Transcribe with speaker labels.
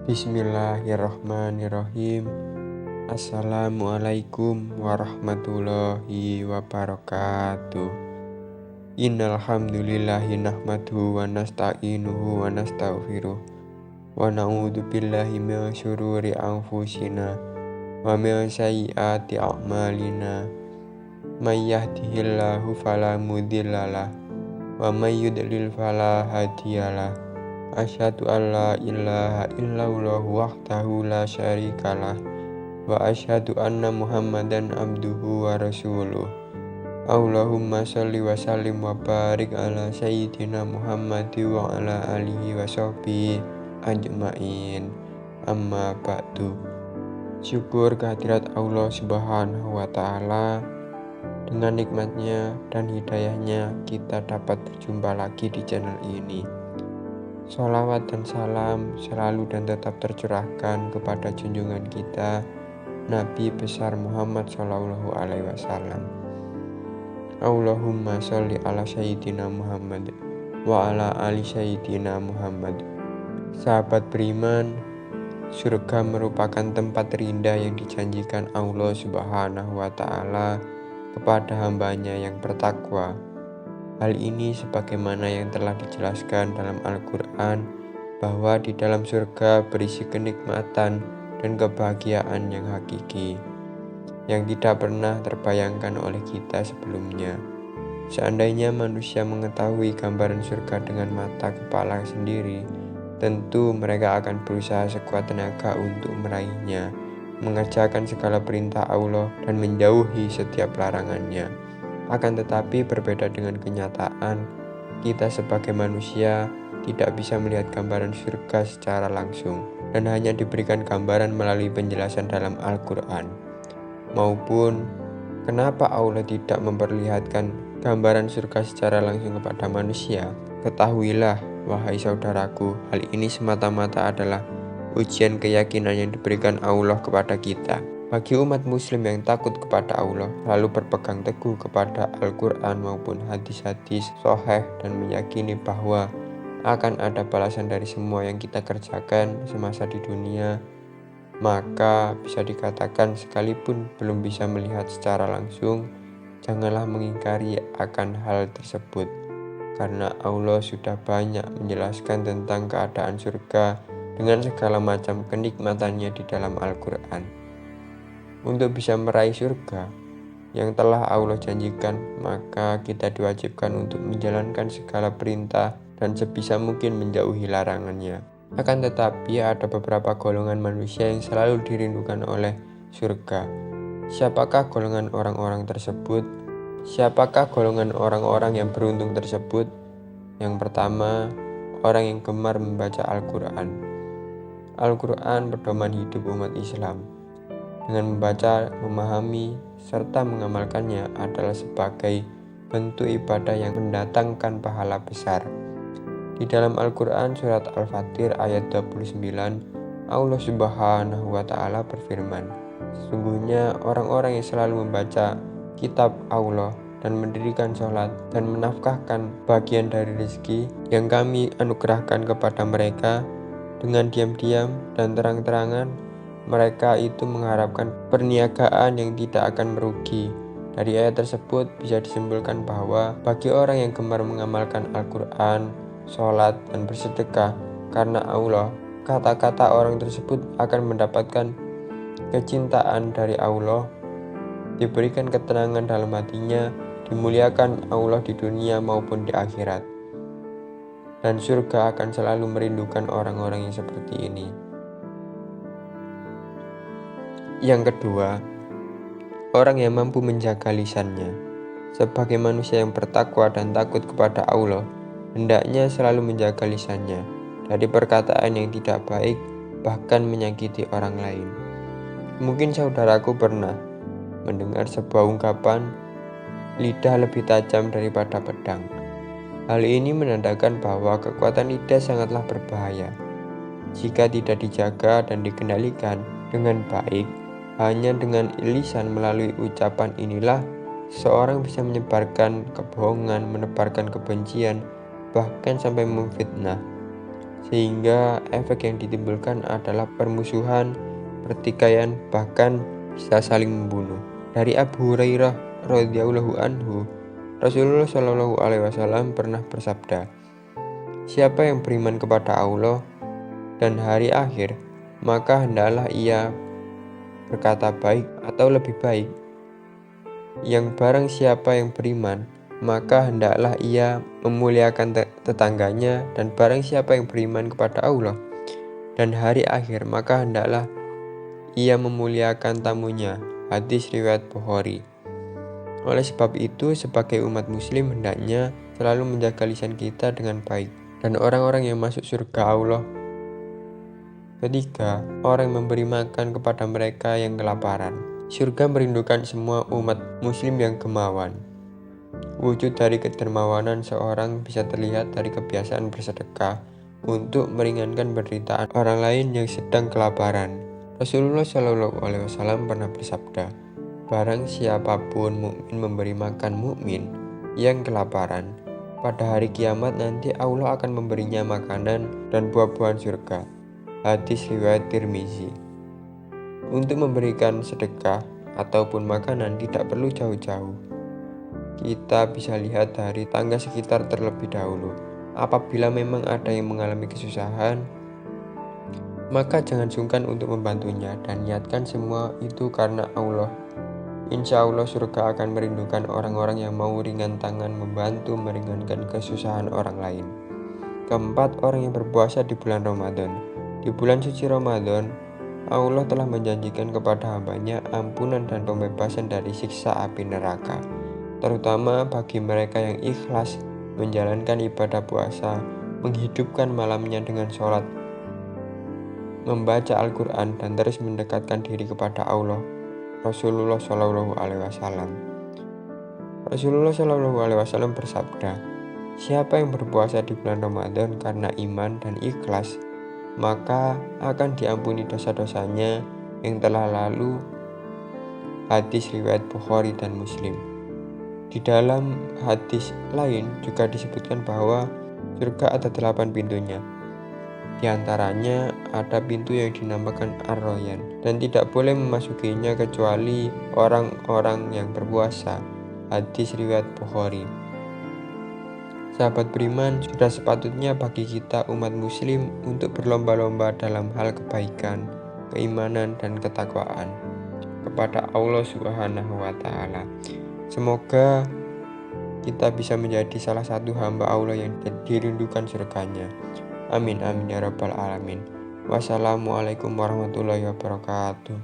Speaker 1: Bismillahirrahmanirrahim. Assalamualaikum warahmatullahi wabarakatuh. Innal hamdalillahi nahmaduhu wa nasta'inuhu wa nastaghfiruh wa na'udzu billahi min syururi anfusina wa min sayyiati a'malina. May yahdihillahu fala mudhillalah wa may yudlil fala hadiyalah. Asyhadu an la ilaha illallah wahdahu la syarikalah wa asyhadu anna Muhammadan abduhu wa rasuluh. Allahumma sholli wa sallim wa barik ala sayyidina Muhammad wa ala alihi wa sahbihi ajmain. Amma ba'du. Syukur kehadirat Allah Subhanahu wa taala. Dengan nikmatnya dan hidayahnya kita dapat berjumpa lagi di channel ini. Sholawat dan salam selalu dan tetap tercurahkan kepada junjungan kita Nabi besar Muhammad Shallallahu Alaihi Wasallam. Allahumma sholli ala sayyidina Muhammad wa ala ali sayyidina Muhammad. Sahabat beriman, surga merupakan tempat terindah yang dijanjikan Allah Subhanahu wa taala kepada hambanya yang bertakwa. Hal ini sebagaimana yang telah dijelaskan dalam Al-Quran bahwa di dalam surga berisi kenikmatan dan kebahagiaan yang hakiki yang tidak pernah terbayangkan oleh kita sebelumnya. Seandainya manusia mengetahui gambaran surga dengan mata kepala sendiri, tentu mereka akan berusaha sekuat tenaga untuk meraihnya, mengerjakan segala perintah Allah dan menjauhi setiap larangannya. Akan tetapi berbeda dengan kenyataan, kita sebagai manusia tidak bisa melihat gambaran surga secara langsung dan hanya diberikan gambaran melalui penjelasan dalam Al-Quran. Maupun kenapa Allah tidak memperlihatkan gambaran surga secara langsung kepada manusia? Ketahuilah, wahai saudaraku, hal ini semata-mata adalah ujian keyakinan yang diberikan Allah kepada kita. Bagi umat muslim yang takut kepada Allah, lalu berpegang teguh kepada Al-Quran maupun hadis-hadis sahih dan meyakini bahwa akan ada balasan dari semua yang kita kerjakan semasa di dunia, maka bisa dikatakan sekalipun belum bisa melihat secara langsung, janganlah mengingkari akan hal tersebut, karena Allah sudah banyak menjelaskan tentang keadaan surga dengan segala macam kenikmatannya di dalam Al-Quran. Untuk bisa meraih surga yang telah Allah janjikan, maka kita diwajibkan untuk menjalankan segala perintah dan sebisa mungkin menjauhi larangannya. Akan tetapi ada beberapa golongan manusia yang selalu dirindukan oleh surga. Siapakah golongan orang-orang tersebut? Siapakah golongan orang-orang yang beruntung tersebut? Yang pertama, orang yang gemar membaca Al-Quran. Al-Quran pedoman hidup umat Islam. Dengan membaca, memahami, serta mengamalkannya adalah sebagai bentuk ibadah yang mendatangkan pahala besar. Di dalam Al-Quran surat Al-Fatir ayat 29, Allah Subhanahu wa ta'ala berfirman, sesungguhnya orang-orang yang selalu membaca kitab Allah dan mendirikan sholat dan menafkahkan bagian dari rezeki yang kami anugerahkan kepada mereka dengan diam-diam dan terang-terangan, mereka itu mengharapkan perniagaan yang tidak akan merugi. Dari ayat tersebut bisa disimpulkan bahwa bagi orang yang gemar mengamalkan Al-Quran, sholat, dan bersedekah karena Allah, kata-kata orang tersebut akan mendapatkan kecintaan dari Allah, diberikan ketenangan dalam hatinya, dimuliakan Allah di dunia maupun di akhirat. Dan surga akan selalu merindukan orang-orang yang seperti ini. Yang kedua, orang yang mampu menjaga lisannya. Sebagai manusia yang bertakwa dan takut kepada Allah, hendaknya selalu menjaga lisannya dari perkataan yang tidak baik, bahkan menyakiti orang lain. Mungkin saudaraku pernah mendengar sebuah ungkapan, lidah lebih tajam daripada pedang. Hal ini menandakan bahwa kekuatan lidah sangatlah berbahaya. Jika tidak dijaga dan dikendalikan dengan baik, hanya dengan lisan melalui ucapan inilah seorang bisa menyebarkan kebohongan, menebarkan kebencian, bahkan sampai memfitnah. sehingga efek yang ditimbulkan adalah permusuhan, pertikaian, bahkan bisa saling membunuh. Dari Abu Hurairah radhiyallahu anhu, Rasulullah Shallallahu alaihi wasallam pernah bersabda, "Siapa yang beriman kepada Allah dan hari akhir, maka hendaklah ia berkata baik atau lebih baik. Yang barang siapa yang beriman, maka hendaklah ia memuliakan tetangganya, dan barang siapa yang beriman kepada Allah dan hari akhir, maka hendaklah ia memuliakan tamunya." Hadis riwayat Bukhari. Oleh sebab itu, sebagai umat muslim hendaknya selalu menjaga lisan kita dengan baik. Dan orang-orang yang masuk surga Allah. Ketiga, orang yang memberi makan kepada mereka yang kelaparan. Surga merindukan semua umat muslim yang gemawan. Wujud dari kedermawanan seorang bisa terlihat dari kebiasaan bersedekah untuk meringankan penderitaan orang lain yang sedang kelaparan. Rasulullah Shallallahu alaihi wasallam pernah bersabda, "Barang siapapun mukmin memberi makan mukmin yang kelaparan, pada hari kiamat nanti Allah akan memberinya makanan dan buah-buahan surga." Hadis riwayat Tirmizi. Untuk memberikan sedekah ataupun makanan tidak perlu jauh-jauh. Kita bisa lihat dari tangga sekitar terlebih dahulu. Apabila memang ada yang mengalami kesusahan, maka jangan sungkan untuk membantunya dan niatkan semua itu karena Allah. Insya Allah surga akan merindukan orang-orang yang mau ringan tangan membantu meringankan kesusahan orang lain. Keempat, orang yang berpuasa di bulan Ramadan. Di bulan suci Ramadan, Allah telah menjanjikan kepada hambanya ampunan dan pembebasan dari siksa api neraka, terutama bagi mereka yang ikhlas menjalankan ibadah puasa, menghidupkan malamnya dengan sholat, membaca Al-Quran, dan terus mendekatkan diri kepada Allah. Rasulullah Shallallahu alaihi wasallam. Rasulullah Shallallahu alaihi wasallam bersabda, "Siapa yang berpuasa di bulan Ramadan karena iman dan ikhlas, maka akan diampuni dosa-dosanya yang telah lalu." Hadis riwayat Bukhari dan Muslim. Di dalam hadis lain juga disebutkan bahwa surga ada 8 pintunya. Di antaranya ada pintu yang dinamakan Ar-Rayyan, dan tidak boleh memasukinya kecuali orang-orang yang berpuasa. Hadis riwayat Bukhari. Sahabat beriman, sudah sepatutnya bagi kita umat muslim untuk berlomba-lomba dalam hal kebaikan, keimanan, dan ketakwaan kepada Allah Subhanahu wa Ta'ala. Semoga kita bisa menjadi salah satu hamba Allah yang dirindukan surganya. Amin amin ya rabbal alamin. Wassalamualaikum warahmatullahi wabarakatuh.